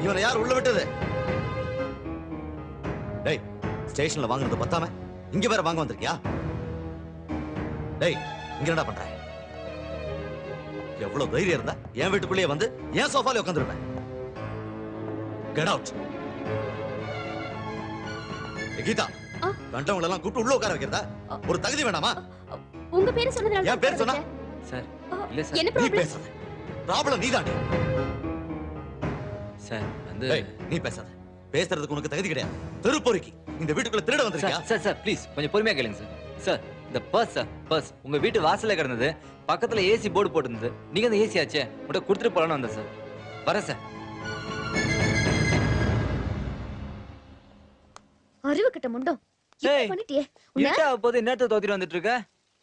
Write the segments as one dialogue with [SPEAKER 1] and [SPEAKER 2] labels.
[SPEAKER 1] இவனை யார் உள்ள விட்டது? டேய், ஸ்டேஷன்ல வாங்குனது பத்தாம இங்க வேற வாங்க வந்திருக்கியா? டேய், இங்க என்னடா பண்ற? எவ்வளவு தைரியம் இருந்தா என் வீட்டுக்குள்ளேயே வந்து என் சோஃபால உட்கார்ந்திருப்பேன். Get out. கீதா, கண்டவங்கள எல்லாம் கூப்பிட்டு உள்ள உட்கார வைக்கிறதா ஒரு தகுதி வேணாமா?
[SPEAKER 2] உங்க பேரு சொன்னதால
[SPEAKER 1] என் பேர் சொன்னா
[SPEAKER 3] சார் இல்ல சார்,
[SPEAKER 2] என்ன
[SPEAKER 1] நீ
[SPEAKER 2] ப்ராப்ளம்?
[SPEAKER 1] பேசாத. ப்ராப்ளம் நீதானே.
[SPEAKER 3] சார் வந்து
[SPEAKER 1] நீ பேசாத. பேசுறதுக்கு உனக்கு தகுதி கிடையாது. தெருப்பொறுக்கி இந்த வீட்டுக்குள்ள திருட வந்திருக்கியா?
[SPEAKER 3] சார் சார் ப்ளீஸ் கொஞ்சம் பொறுமையா கேளுங்க சார். சார் இந்த பர்ஸ் சார், பர்ஸ் உங்க வீட்டு வாசல்ல கிடந்தது. பக்கத்துல ஏசி போர்டு போட்டிருந்தது. நீங்க அந்த ஏசி ஆச்சே உங்கள்கிட்ட கொடுத்துட்டு போலான்னு வந்தேன் சார். வரேன் சார்.
[SPEAKER 2] அறிவு கிட்ட முண்டோ.
[SPEAKER 3] ஏய்,
[SPEAKER 2] பண்ணிட்டியே.
[SPEAKER 3] இருட்டா போது இன்னத்தை தோத்திட்டு வந்துட்டு இருக்க.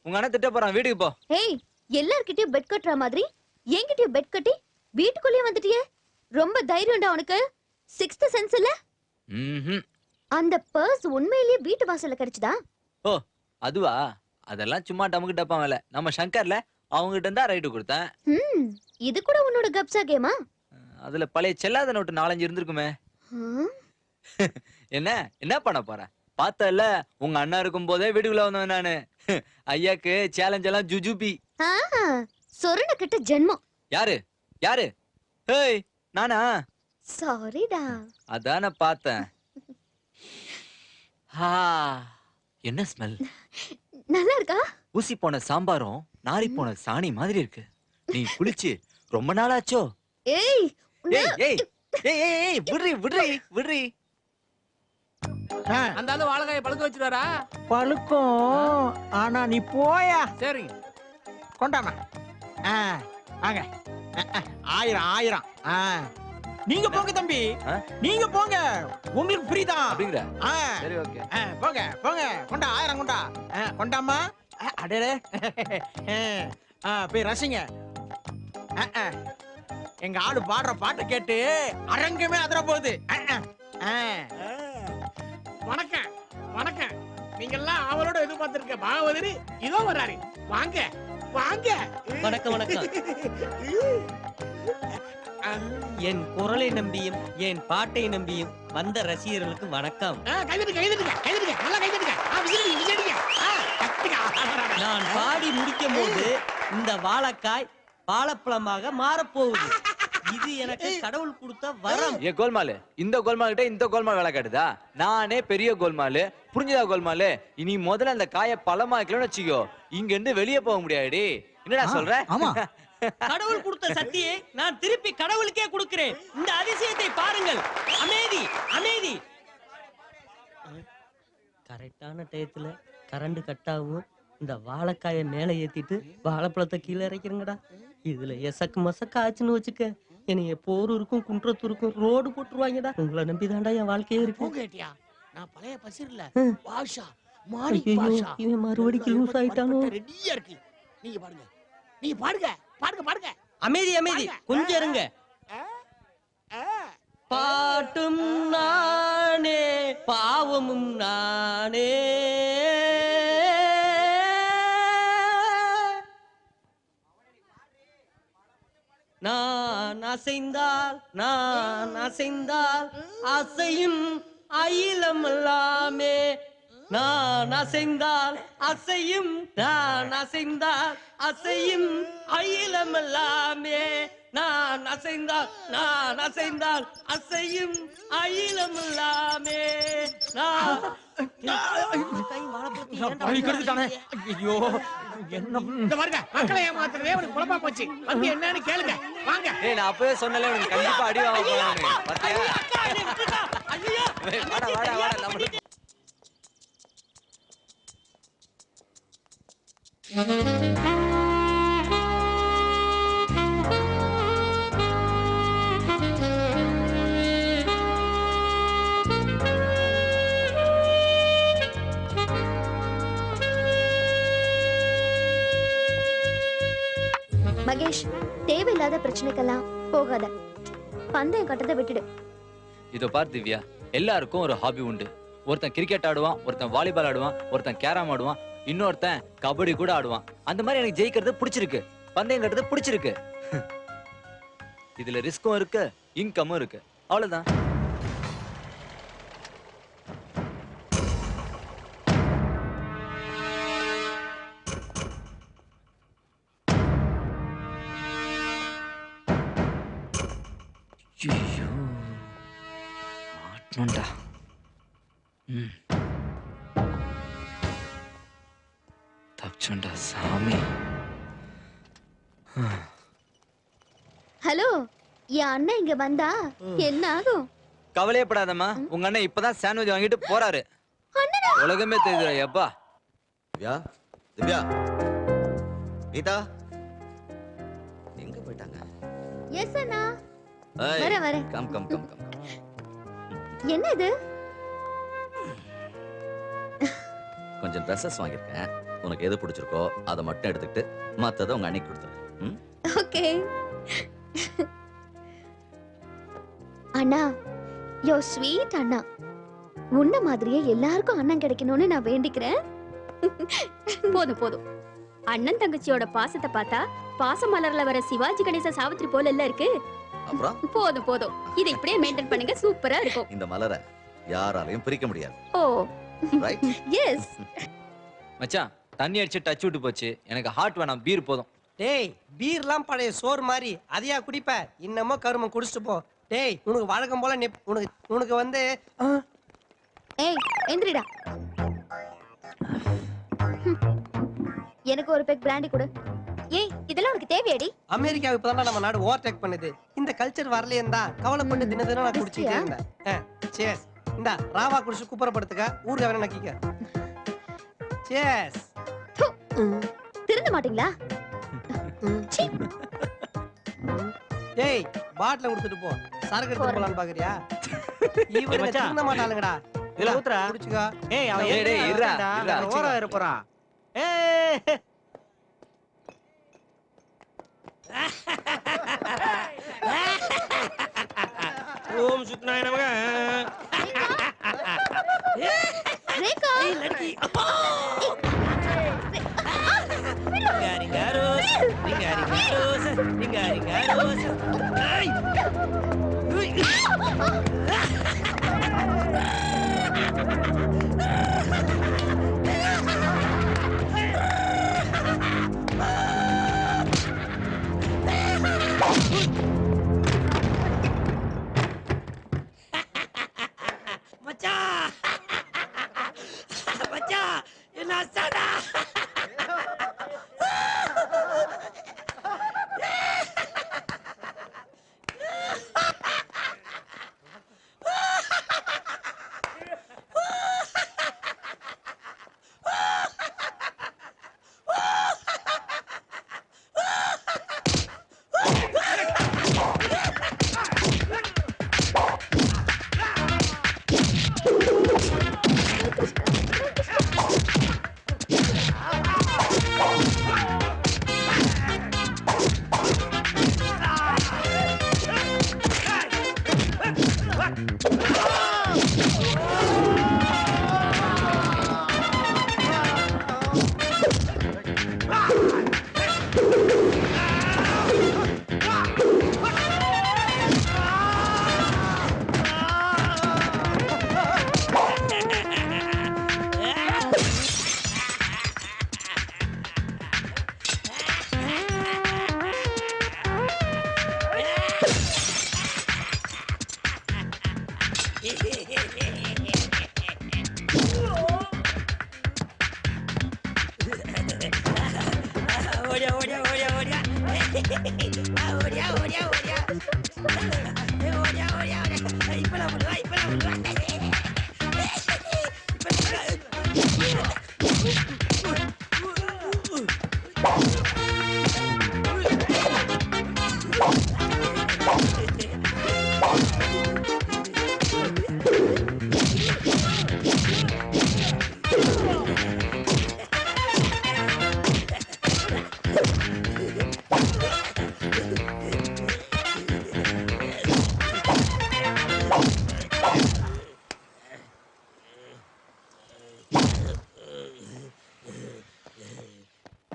[SPEAKER 3] உங்க அண்ணன் திட்ட போறான், வீட்டுக்கு போ.
[SPEAKER 2] ஏய், எல்லார்கிட்டயும் பெட் கட்டுற மாதிரி என்கிட்டயும் பெட் கட்டி வீட்டுக்குள்ளேயே வந்துட்டியே. ரொம்ப தைரியம்டா உனக்கு. 6th சென்ஸ் இல்ல? அந்த பர்ஸ் உண்மையிலேயே வீட்டு வாசல்ல கிடைச்சதா?
[SPEAKER 3] ஓ அதுவா? அதெல்லாம் சும்மா டமுக்கு டப்பா வேலை. நம்ம சங்கர்ல அவங்க கிட்ட இருந்தா ரைட்டு கொடுத்தேன்.
[SPEAKER 2] இது கூட உன்னோட கப்சா கேமா?
[SPEAKER 3] அதுல பழைய செல்லாத நோட்டு 4-5 இருந்திருக்குமே. என்ன என்ன பண்ண போற? பார்த்தல உங்க அண்ணா இருக்கும் போதே வீட்டுக்குள்ள வந்தவன் நானு. ஐயாக்கு சேலஞ்ச் எல்லாம் ஜுஜுபி.
[SPEAKER 2] சொரண கிட்ட ஜென்மம்.
[SPEAKER 3] யாரு யாரு? ஏய் நானா?
[SPEAKER 2] சாரிடா.
[SPEAKER 3] அதான பார்த்தேன். என்ன ஸ்மெல்?
[SPEAKER 2] நல்லா இருக்கா?
[SPEAKER 3] ஊசி போன சாம்பாரும் நாரி போன சாணி மாதிரி இருக்கு. நீ குளிச்சு ரொம்ப நாளாச்சோ?
[SPEAKER 2] ஏய்
[SPEAKER 3] ஏய் ஏய் ஏய் ஏய் விடுறி விடுறி விடுறி.
[SPEAKER 4] அந்த ஆளு வாழைக்காயை பழுக்க வச்சிருவாரா?
[SPEAKER 5] பழுக்கும். ஆனா நீ போயா.
[SPEAKER 4] சரி
[SPEAKER 5] கொண்டாமா. வாங்க. 1000 நீங்க போங்க தம்பி, நீங்க போங்க. உங்களுக்கு ஃப்ரீ தான்
[SPEAKER 3] அப்படிங்கற. சரி ஓகே.
[SPEAKER 5] போங்க போங்க. கொண்டா 1000 கொண்டா. கொண்டாமா. அடடே. போய் ரசிங்க. எங்க ஆளு பாடுற பாட்டை கேட்டு அரங்கமே அதிர போகுது.
[SPEAKER 4] வணக்கம் வணக்கம். நீங்க எல்லாம் அவளோட எதிர்பார்த்திருக்க பாகவதரி இதோ வராரு. வாங்க வாங்க.
[SPEAKER 6] வணக்கம் வணக்கம். என் குரலை நம்பியும் என் பாட்டை நம்பியும் வந்த ரசிகர்களுக்கு வணக்கம். நான் பாடி முடிக்கும் போது இந்த வாழைக்காய் வாழைப்பழமாக மாறப்போகுது. இது எனக்கு கடவுள் கொடுத்த வரம்.
[SPEAKER 3] ஏ கோல்மாலு, இந்த கோல்மால் கிட்ட இந்த கோல்மால் வேலை காட்டுதா? நானே பெரிய கோல்மாலு, புரிஞ்சதா கோல்மாலு? இனி முதல்ல அந்த காயை பழமாக்கலன்னு வச்சுக்கோ, இங்க இருந்து வெளியே போக முடியாடி. என்னடா சொல்ற?
[SPEAKER 6] ஆமா, கடவுள் கொடுத்த சக்தியை நான் திருப்பி கடவுளுக்கே கொடுக்கிறேன். இந்த அதிசயத்தை பாருங்கள். அமைதி அமைதி. கரெக்டான டயத்துல கரண்ட் கட் ஆகும். இந்த வாழைக்காயை மேலே ஏத்திட்டு வாழைப்பழத்தை கீழே இறக்கிறங்கடா. இதுல எசக்கு மசக்கு ஆச்சுன்னு வச்சுக்க, என்னைய போரூருக்கும் குன்றத்தூருக்கும் ரோடு போட்டுருவாங்கடா. உங்களை நம்பிதான்டா என் வாழ்க்கையே இருக்கு.
[SPEAKER 4] நான் பழைய பசிர்ல பாஷா
[SPEAKER 6] மாரி பாஷா. இவன் மறுபடியும் லூஸ் ஆயிட்டானோ?
[SPEAKER 4] ரெடியா இருக்கு. நீங்க பாருங்க, நீங்க பாருங்க பாருங்க பாருங்க.
[SPEAKER 6] அமைதி அமைதி, கொஞ்சம் இருங்க. பாட்டும் நானே பாவமும் நானே, நான் அசைந்தால் அசையும் அயிலமல்லாமே. நான் அசைந்தால் அசையும் அயிலமல்லாமே. நான் அசைந்தால் அசையும் அயிலமல்லாமே.
[SPEAKER 5] ஐயோ என்ன
[SPEAKER 4] மக்களை ஏமாத்துறதே உனக்கு குழப்பா போச்சு. வந்து என்னன்னு கேளுங்க வாங்க.
[SPEAKER 3] ஏய் நான் அப்பவே சொன்னல உனக்கு கண்டிப்பா அடி வாங்க போறானே. பாத்தியா? வாடா வாடா வாடா நம்ம.
[SPEAKER 2] மகேஷ், தேவையில்லாத பிரச்சனைக்கெல்லாம் போகாத. பந்தயம் கட்டதை விட்டுடு.
[SPEAKER 3] இதோ பார் திவ்யா, எல்லாருக்கும் ஒரு ஹாபி உண்டு. ஒருத்தன் கிரிக்கெட் ஆடுவான், ஒருத்தன் வாலிபால் ஆடுவான், ஒருத்தன் கேரம் ஆடுவான், இன்னொருத்தன் கபடி கூட ஆடுவான். அந்த மாதிரி எனக்கு ஜெயிக்கிறது பிடிச்சிருக்கு, பந்தயம் கட்டுறது பிடிச்சிருக்கு. இதுல ரிஸ்கும் இருக்கு, இன்கமும் இருக்கு. அவ்வளவுதான். ஐயோ மாட்டணும்டா. தப்பிச்சோண்டா சாமி.
[SPEAKER 2] ஹலோ, என் அண்ணன் இங்க வந்தா என்ன ஆகும்?
[SPEAKER 3] கவலையப்படாதம்மா, உங்க அண்ணன் இப்பதான் சாண்ட்விச் வாங்கிட்டு போறாரு. உலகமே தெரியுதுடா எப்பா.
[SPEAKER 1] திவ்யா, திவ்யா, கீதா எங்க போயிட்டாங்க?
[SPEAKER 2] எஸ் அண்ணா.
[SPEAKER 1] ஏய்,
[SPEAKER 2] வரேன், வரேன்.
[SPEAKER 1] Come come come come.
[SPEAKER 2] என்ன இது?
[SPEAKER 1] கொஞ்சம் ட்ரெஸ்ஸஸ் வாங்கியிருக்கேன். உனக்கு எது பிடிச்சிருக்கோ அதை மட்டும் எடுத்துக்கிட்டு மத்ததை உங்க அன்னைக்கு கொடுத்துரு. ம்?
[SPEAKER 2] ஓகே. அண்ணா, யோ ஸ்வீட் அண்ணா. உன்ன மாதிரியே எல்லாருக்கும் அண்ணன் கிடைக்கணும்னு நான் வேண்டிக்கிறேன்.
[SPEAKER 7] போதும் போதும். அண்ணன் தங்கச்சியோட பாசத்தை பார்த்தா பாசமலர்ல வர சிவாஜி கணேச சாவித்ரி போல இல்ல இருக்கு.
[SPEAKER 1] அப்புறம்
[SPEAKER 7] போதும் போதும். இதை இப்படியே மெயின்டைன் பண்ணுங்க, சூப்பரா இருக்கும்.
[SPEAKER 1] இந்த மலரை யாராலையும் பிரிக்க முடியாது.
[SPEAKER 7] ஓ
[SPEAKER 1] ரைட்?
[SPEAKER 2] எஸ்.
[SPEAKER 3] மச்சான், தண்ணி அடிச்சு டச் விட்டு போச்சு. எனக்கு ஹாட் வேணாம், பீர் போதும்.
[SPEAKER 6] டேய், பீர்லாம் பழைய சோறு மாதிரி அதையா குடிப்ப? இன்னமும் கருமம் குடிச்சிட்டு போ. டேய், உனக்கு வழக்கம் போல உனக்கு வந்து
[SPEAKER 2] ஏய், எந்திரிடா. எனக்கு ஒரு பெக் பிராண்டி கொடு. ஏய், இதெல்லாம் உனக்கு தேவையாடி?
[SPEAKER 6] அமெரிக்காவை இப்பதான் நம்ம நாடு ஓவர்டேக் பண்ணுது. இந்த கல்ச்சர் வரலையே தான் கவலைப்பட்டு தினம் தினம் நான் குடிச்சிட்டே இருந்தேன். சேஸ். இந்தா ராவா குடிச்சு குப்புறப்படுத்துக்க, ஊருக்கு வேற நக்கிக்க. சேஸ்.
[SPEAKER 2] திருந்த மாட்டீங்களா? சீ.
[SPEAKER 6] டேய், பாட்டில கொடுத்துட்டு போ. சரக்கு எடுத்து போலான்னு பாக்குறியா? இவனுங்க திருந்த மாட்டாளுங்கடா.
[SPEAKER 5] இதுல ஊத்துறா.
[SPEAKER 6] குடிச்சுக்கா.
[SPEAKER 5] ஏய், அவன்
[SPEAKER 3] டேய், டேய், இருடா, இருடா.
[SPEAKER 5] ஓரா இருப்பறான். ஏய், ஓம் சுத்னாய நமக.
[SPEAKER 2] ரேகா.
[SPEAKER 5] ரிங்காரிங்காரோஸ், ரிங்காரிங்காரோஸ், ரிங்காரிங்காரோஸ். ஏய். மச்சான், மச்சான், என்ன அசாடா? ஓடியா ஓடியா ஓடியா ஓடியா ஓடியா ஓடியா ஓடியா ஓடியா ஓடியா இப்பலாம் விடுவா இப்பலாம் விடுவா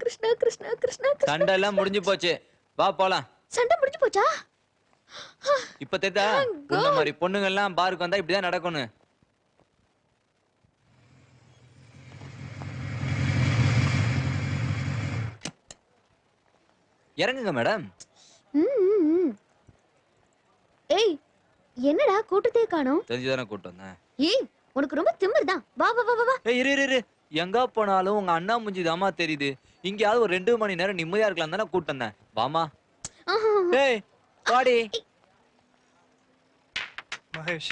[SPEAKER 2] கிருஷ்ணா கிருஷ்ணா கிருஷ்ணா.
[SPEAKER 3] சண்டை எல்லாம் முடிஞ்சு போச்சு, வா போலாம்.
[SPEAKER 2] சண்டை முடிஞ்சு போச்சா?
[SPEAKER 3] இப்ப தெரியுதா இந்த மாதிரி பொண்ணுங்க எல்லாம் பாருக்கு வந்தா இப்படிதான் நடக்கணும். இறங்குங்க மேடம்.
[SPEAKER 2] ஏய் என்னடா கூட்டத்தையே காணோம்?
[SPEAKER 3] தெரிஞ்சுதானே கூட்டு வந்தேன்.
[SPEAKER 2] ஏய் உனக்கு ரொம்ப திமிர் தான். வா வா வா வா.
[SPEAKER 3] ஏய் இரு எங்க போனாலும் உங்க அண்ணா மூஞ்சி தாமா தெரியுது. இங்கயாவது ஒரு 2 மணி நேரம் நிம்மதியா இருக்கலாம் தானே கூட்டு வந்தேன். வாமா. ஏய் வாடி.
[SPEAKER 8] Mahesh.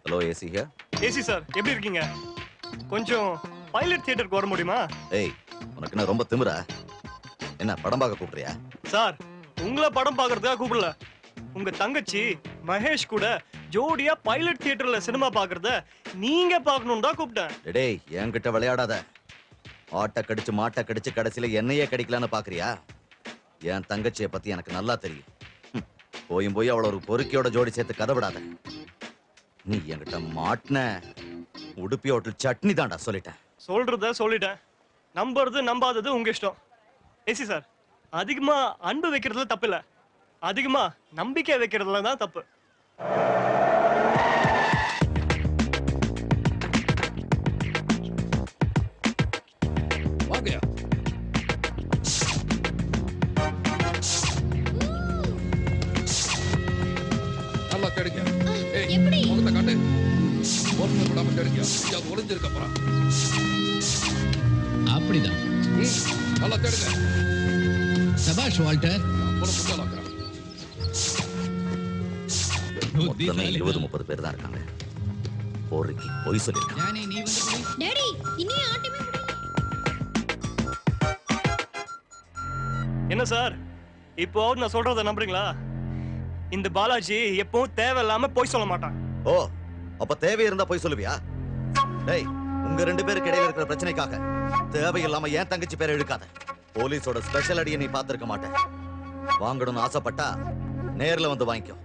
[SPEAKER 1] Hello AC here.
[SPEAKER 8] AC sir எப்படி இருக்கீங்க? கொஞ்சம் பைலட் தியேட்டருக்கு வர முடியுமா?
[SPEAKER 1] ஏய் உனக்கு என்ன ரொம்ப திமிரா? என்ன படம் பார்க்க கூப்பிடுறியா?
[SPEAKER 8] சார் உங்களை படம் பார்க்கறதுக்காக கூப்பிடல. உங்க தங்கச்சி மகேஷ் கூட ஜோடியா பைலட் தியேட்டர்ல சினிமா பார்க்கறத நீங்க பார்க்கணும்னு தான் கூப்பிட்டேன்.
[SPEAKER 1] டேய் என்கிட்ட விளையாடாத. ஆட்ட கடிச்சு மாட்ட கடிச்சு கடைசியில என்னையே கடிக்கலான்னு பாக்குறியா? என் தங்கச்சியை பத்தி எனக்கு நல்லா தெரியும். போய் அவள ஒரு பொறுக்கியோட ஜோடி சேர்த்து கதை விடாத. நீ என்கிட்ட மாட்டின உடுப்பி ஹோட்டல் சட்னி தான்டா சொல்லிட்டேன்.
[SPEAKER 8] சொல்றத சொல்லிட்டேன். நம்புறது நம்பாதது உங்க இஷ்டம். ஏசி சார் அதிகமா அன்பு வைக்கிறதுல தப்பு இல்ல, அதிகமா நம்பிக்கை வைக்கிறதுல தான் தப்பு.
[SPEAKER 9] வாங்கயா. நல்லா கேடுங்க. ஏய்
[SPEAKER 2] எப்படி?
[SPEAKER 9] முகத்தை காட்டு. ஒண்ணு விடாம கேடுங்க. அது ஒளிஞ்சிருக்க போறா.
[SPEAKER 10] அப்படிதான்.
[SPEAKER 9] நல்லா கேடுங்க.
[SPEAKER 10] சபாஷ் வால்டர்.
[SPEAKER 1] மொத்தமே 20-30 பேர் தான் இருக்காங்க. போரிக்கு பொய் சொல்லிருக்காங்க.
[SPEAKER 10] ஜானி நீ வந்து
[SPEAKER 2] டாடி இன்னும் ஆட்டமே முடியல.
[SPEAKER 8] என்ன சார் இப்போ நான் சொல்றத நம்புறீங்களா? இந்த பாலாஜி எப்பவும் தேவையில்லாம போய் சொல்ல மாட்டான்.
[SPEAKER 1] ஓ அப்ப தேவை இருந்தா போய் சொல்லுவியா? டேய் உங்க 2 பேருக்கு இடையில இருக்கிற பிரச்சனைக்காக தேவையில்லாம ஏன் தங்கச்சி பேரை இழுக்காத. போலீஸோட ஸ்பெஷல் அடியை நீ பார்த்திருக்க மாட்டேன். வாங்கணும்னு ஆசைப்பட்டா நேர்ல வந்து வாங்கிக்கோ.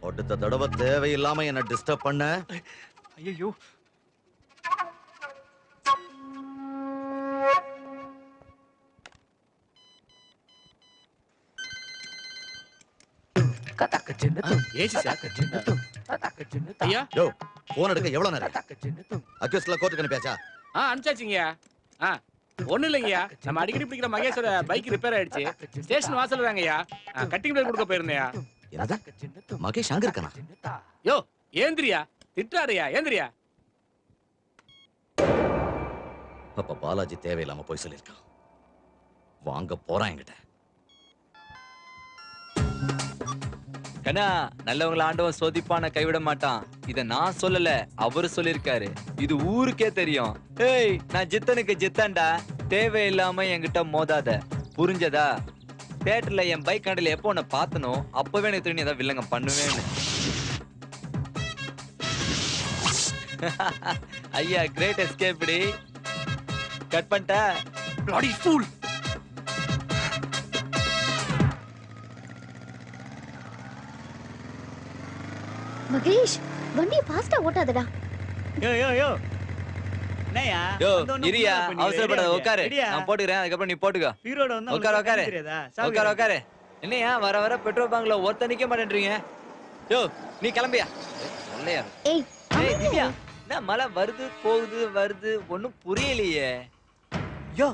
[SPEAKER 1] அடுத்த தடவை தேவையில்லாம என்ன டிஸ்டர்ப் பண்ண.
[SPEAKER 8] ஐயோ
[SPEAKER 4] ஏசி சார். ஐயா
[SPEAKER 1] யோ போன் எடுக்க எவ்வளவு நேரம்? அக்யூஸ்ட்ல கோர்ட்டுக்கு அனுப்பியாச்சா?
[SPEAKER 4] அனுப்பிச்சாச்சுங்கய்யா. ஒண்ணு இல்லைங்கய்யா, நம்ம அடிக்கடி பிடிக்கிற மகேஷோட பைக் ரிப்பேர் ஆயிடுச்சு. ஸ்டேஷன் வாசல் தாங்கய்யா. கட்டிங் பிளேட் கொடுக்க போயிருந்தேயா.
[SPEAKER 1] என்னது மகேஷ் அங்க இருக்கானா?
[SPEAKER 4] யோ ஏந்திரியா, திட்டாரியா, ஏந்திரியா.
[SPEAKER 1] அப்ப பாலாஜி தேவையில்லாம போய் சொல்லிருக்கான். வாங்க போறான் என்கிட்ட.
[SPEAKER 3] கண்ணா நல்லவங்கள ஆண்டவன் சோதிப்பான கைவிட மாட்டான். இத நான் சொல்லல, அவரு சொல்லிருக்காரு. இது ஊருக்கே தெரியும். ஏய் நான் ஜித்தனுக்கு ஜித்தன்டா. தேவையில்லாம என்கிட்ட மோதாத, புரிஞ்சதா? தியேட்டர்ல என் பைக் கடையில எப்போ உன்னை பார்த்தனோ அப்பவே எனக்கு தெரியும் ஏதாவது வில்லங்க பண்ணுவேன்னு. ஐயா கிரேட் எஸ்கேப் டி. கட் பண்ணிட்ட.
[SPEAKER 8] bloody fool.
[SPEAKER 2] மகேஷ் வண்டியை ஃபாஸ்டா ஓட்டாதடா.
[SPEAKER 5] யோ யோ யோ என்னையா
[SPEAKER 3] யோ இரியா, அவசரப்படாத, உட்காரு. நான் போட்டுக்கிறேன், அதுக்கப்புறம் நீ போட்டுக்கோ.
[SPEAKER 5] ஹீரோட வந்து
[SPEAKER 3] உட்காரு உட்காரு உட்காரு உட்காரு. என்னையா வர வர பெட்ரோல் பங்க்ல ஒருத்த நிக்க மாட்டேன்றீங்க? யோ நீ கிளம்பியா. சொல்லையா.
[SPEAKER 2] ஏய்
[SPEAKER 3] ஏய் திவ்யா, என்ன மழை வருது போகுது வருது ஒண்ணும் புரியலையே.
[SPEAKER 5] யோ